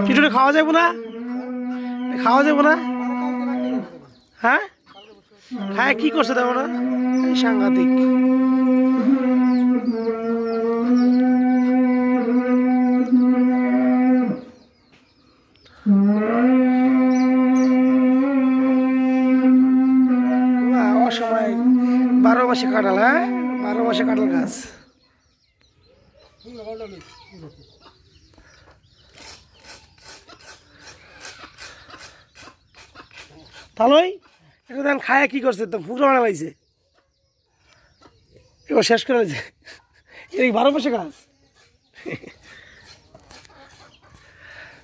কিছুটা খাওয়া যাবো না, খাওয়া যাবো না। হ্যাঁ, খায় কি করছে দেবো না, সাংঘাতিক। অসময় 12 মাসে কাঁঠাল, হ্যাঁ 12 মাসে কাঁঠাল গাছ। তাহলেই এটা দেন খায় কি করছে, তো পুরো বানা লাগছে, এবার শেষ করে দিয়েছে। এই 12 মাসে গাছ।